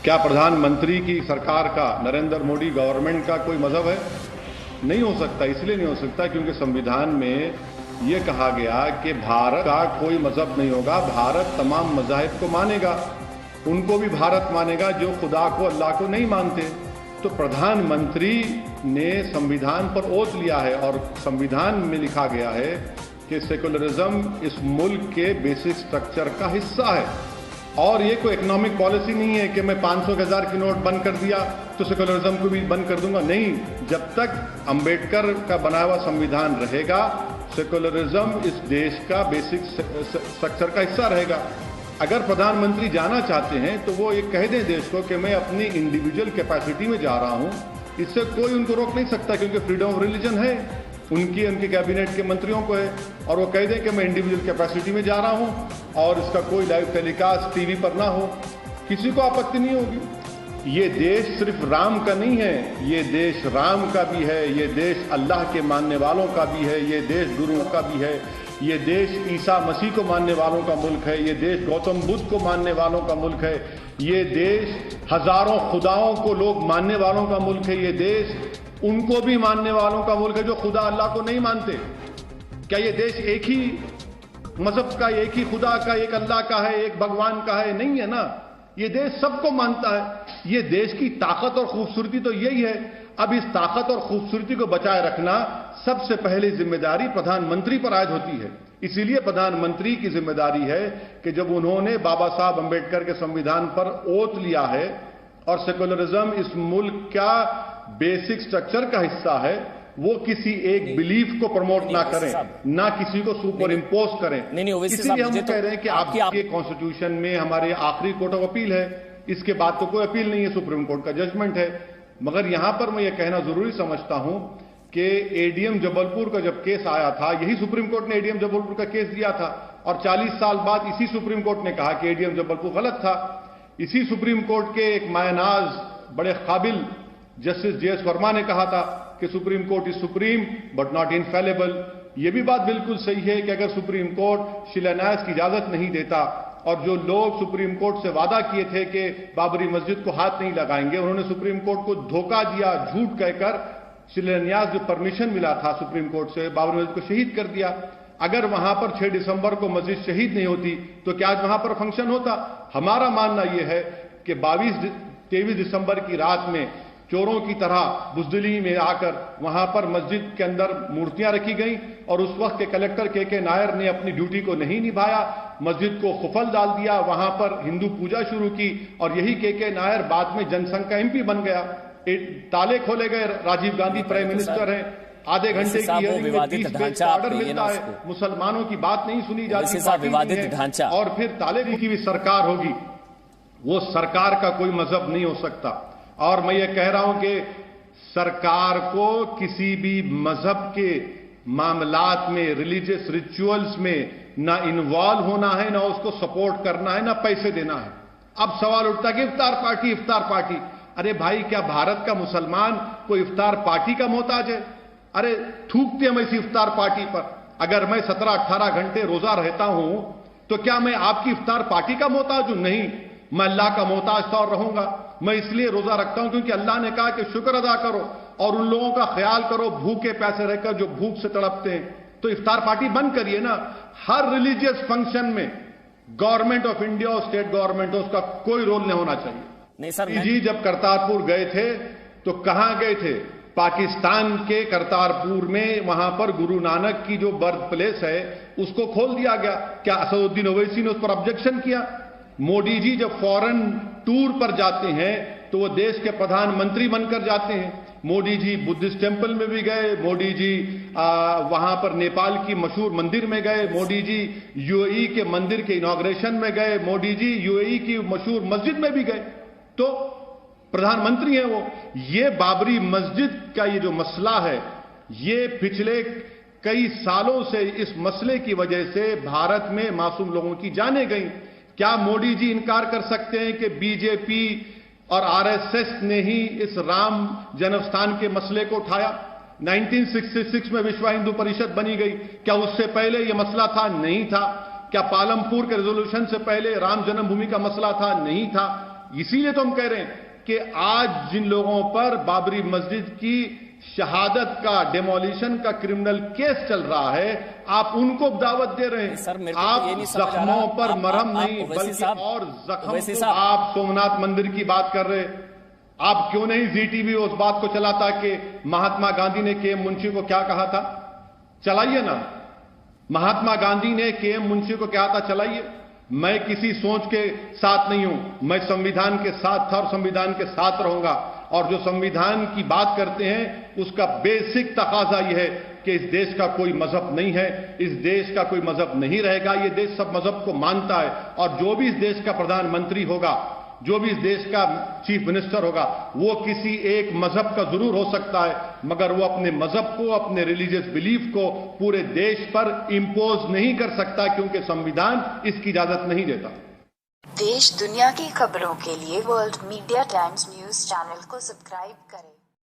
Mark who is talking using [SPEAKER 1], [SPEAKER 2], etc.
[SPEAKER 1] क्या प्रधानमंत्री की सरकार का, नरेंद्र मोदी गवर्नमेंट का कोई मजहब है? नहीं हो सकता। इसलिए नहीं हो सकता क्योंकि संविधान में ये कहा गया कि भारत का कोई मजहब नहीं होगा, भारत तमाम मजाहिब को मानेगा, उनको भी भारत मानेगा जो खुदा को, अल्लाह को नहीं मानते। तो प्रधानमंत्री ने संविधान पर ओथ लिया है और संविधान में लिखा गया है कि सेकुलरिज्म इस मुल्क के बेसिक स्ट्रक्चर का हिस्सा है। और ये कोई इकोनॉमिक पॉलिसी नहीं है कि मैं 500 1000 की नोट बंद कर दिया तो सेकुलरिज्म को भी बंद कर दूंगा। नहीं, जब तक अंबेडकर का बनाया हुआ संविधान रहेगा, सेकुलरिज्म इस देश का बेसिक स्ट्रक्चर का हिस्सा रहेगा। अगर प्रधानमंत्री जाना चाहते हैं तो वो ये कह दें देश को कि मैं अपनी इंडिविजुअल कैपेसिटी में जा रहा हूं, इससे कोई उनको रोक नहीं सकता क्योंकि फ्रीडम ऑफ रिलीजन है उनके कैबिनेट के मंत्रियों को है। और वो कह दें कि मैं इंडिविजुअल कैपेसिटी में जा रहा हूं और इसका कोई लाइव टेलीकास्ट टीवी पर ना हो, किसी को आपत्ति नहीं होगी। ये देश सिर्फ राम का नहीं है, ये देश राम का भी है, ये देश अल्लाह के मानने वालों का भी है, ये देश गुरुओं का भी है, ये देश ईसा मसीह को मानने वालों का मुल्क है, ये देश गौतम बुद्ध को मानने वालों का मुल्क है, ये देश हजारों खुदाओं को लोग मानने वालों का मुल्क है, ये देश उनको भी मानने वालों का मुल्क है जो खुदा अल्लाह को नहीं मानते। क्या ये देश एक ही मजहब का, एक ही खुदा का, एक अल्लाह का है, एक भगवान का है? नहीं है ना। ये देश सबको मानता है। ये देश की ताकत और खूबसूरती तो यही है। अब इस ताकत और खूबसूरती को बचाए रखना सबसे पहले जिम्मेदारी प्रधानमंत्री पर आयद होती है। इसीलिए प्रधानमंत्री की जिम्मेदारी है कि जब उन्होंने बाबा साहब अंबेडकर के संविधान पर ओथ लिया है और सेकुलरिज्म इस मुल्क का बेसिक स्ट्रक्चर का हिस्सा है, वो किसी एक बिलीफ को प्रमोट ना करें, ना किसी को सुपर इम्पोज करें। इसीलिए हम कह रहे हैं कि आपके कॉन्स्टिट्यूशन में हमारे आखिरी कोर्ट ऑफ अपील है, इसके बाद तो कोई अपील नहीं है, सुप्रीम कोर्ट का जजमेंट है। मगर यहां पर मैं ये कहना जरूरी समझता हूं कि एडीएम जबलपुर का जब केस आया था, यही सुप्रीम कोर्ट ने एडीएम जबलपुर का केस दिया था और 40 साल बाद इसी सुप्रीम कोर्ट ने कहा कि एडीएम जबलपुर गलत था। इसी सुप्रीम कोर्ट के एक मायनाज बड़े काबिल जस्टिस जेएस वर्मा ने कहा था कि supreme court is supreme but not infallible. यह भी बात बिल्कुल सही है कि अगर सुप्रीम कोर्ट शिलान्यास की इजाजत नहीं देता और जो लोग सुप्रीम कोर्ट से वादा किए थे कि बाबरी मस्जिद को हाथ नहीं लगाएंगे, उन्होंने सुप्रीम कोर्ट को धोखा दिया, झूठ कहकर शिलान्यास जो परमिशन मिला था सुप्रीम कोर्ट से, बाबरी मस्जिद को शहीद कर दिया। अगर वहां पर 6 दिसंबर को मस्जिद शहीद नहीं होती तो क्या आज वहां पर फंक्शन होता? हमारा मानना यह है कि 23 दिसंबर की रात में चोरों की तरह बुजदिली में आकर वहां पर मस्जिद के अंदर मूर्तियां रखी गई और उस वक्त के कलेक्टर के नायर ने अपनी ड्यूटी को नहीं निभाया, मस्जिद को खुफल डाल दिया, वहां पर हिंदू पूजा शुरू की और यही के नायर बाद में जनसंघ का एमपी बन गया। ताले खोले गए, राजीव गांधी प्राइम मिनिस्टर हैं, आधे घंटे की ऑर्डर मिलता है, मुसलमानों की बात नहीं सुनी जाती और फिर ताले की भी सरकार होगी। वो सरकार का कोई मजहब नहीं हो सकता। और मैं ये कह रहा हूं कि सरकार को किसी भी मजहब के मामलात में, रिलीजियस रिचुअल्स में ना इन्वॉल्व होना है, ना उसको सपोर्ट करना है, ना पैसे देना है। अब सवाल उठता है कि इफ्तार पार्टी। अरे भाई, क्या भारत का मुसलमान कोई इफ्तार पार्टी का मोहताज है? अरे थूकते हम इसी इफ्तार पार्टी पर। अगर मैं 17-18 घंटे रोजा रहता हूं तो क्या मैं आपकी इफ्तार पार्टी का मोहताज हूं? नहीं, मैं अल्लाह का मोहताज था और रहूंगा। मैं इसलिए रोजा रखता हूं क्योंकि अल्लाह ने कहा कि शुक्र अदा करो और उन लोगों का ख्याल करो भूखे प्यासे रहकर जो भूख से तड़पते हैं। तो इफ्तार पार्टी बंद करिए ना। हर रिलीजियस फंक्शन में गवर्नमेंट ऑफ इंडिया और स्टेट गवर्नमेंट हो, उसका कोई रोल नहीं होना चाहिए।
[SPEAKER 2] नहीं सर,
[SPEAKER 1] जी जब करतारपुर गए थे तो कहां गए थे? पाकिस्तान के करतारपुर में, वहां पर गुरु नानक की जो बर्थ प्लेस है उसको खोल दिया गया। क्या असदुद्दीन ओवैसी ने उस पर ऑब्जेक्शन किया? मोदी जी जब फॉरेन टूर पर जाते हैं तो वो देश के प्रधानमंत्री बनकर जाते हैं। मोदी जी बुद्धिस्ट टेंपल में भी गए, मोदी जी वहां पर नेपाल की मशहूर मंदिर में गए, मोदी जी यूएई के मंदिर के इनॉग्रेशन में गए, मोदी जी यूएई की मशहूर मस्जिद में भी गए। तो प्रधानमंत्री हैं वो। ये बाबरी मस्जिद का ये जो मसला है, ये पिछले कई सालों से इस मसले की वजह से भारत में मासूम लोगों की जानें गई। क्या मोदी जी इनकार कर सकते हैं कि बीजेपी और आरएसएस ने ही इस राम जन्मस्थान के मसले को उठाया? 1966 में विश्व हिंदू परिषद बनी गई। क्या उससे पहले यह मसला था? नहीं था। क्या पालमपुर के रेजोल्यूशन से पहले राम जन्मभूमि का मसला था? नहीं था। इसीलिए तो हम कह रहे हैं कि आज जिन लोगों पर बाबरी मस्जिद की शहादत का डेमोलिशन का क्रिमिनल केस चल रहा है, आप उनको दावत दे रहे हैं।
[SPEAKER 2] सर, मेरे को
[SPEAKER 1] आप
[SPEAKER 2] तो ये नहीं समझ आ रहा।
[SPEAKER 1] जख्मों पर मरहम
[SPEAKER 2] आप
[SPEAKER 1] नहीं
[SPEAKER 2] ओवैसी
[SPEAKER 1] बल्कि
[SPEAKER 2] साहब,
[SPEAKER 1] और जख्म
[SPEAKER 2] ओवैसी
[SPEAKER 1] को
[SPEAKER 2] साहब।
[SPEAKER 1] आप सोमनाथ मंदिर की बात कर रहे। आप क्यों नहीं जी टीवी उस बात को चलाता कि महात्मा गांधी ने के एम मुंशी को क्या कहा था? चलाइए ना। महात्मा गांधी ने के एम मुंशी को क्या था? चलाइए। मैं किसी सोच के साथ नहीं हूं, मैं संविधान के साथ था और संविधान के साथ रहूंगा। और जो संविधान की बात करते हैं उसका बेसिक तकाजा यह है कि इस देश का कोई मजहब नहीं है, इस देश का कोई मजहब नहीं रहेगा। ये देश सब मजहब को मानता है और जो भी इस देश का प्रधानमंत्री होगा, जो भी इस देश का चीफ मिनिस्टर होगा, वो किसी एक मजहब का जरूर हो सकता है, मगर वो अपने मजहब को, अपने रिलीजियस बिलीफ को पूरे देश पर इंपोज नहीं कर सकता, क्योंकि संविधान इसकी इजाजत नहीं देता।
[SPEAKER 3] देश दुनिया की खबरों के लिए world media times news channel को सब्सक्राइब करें।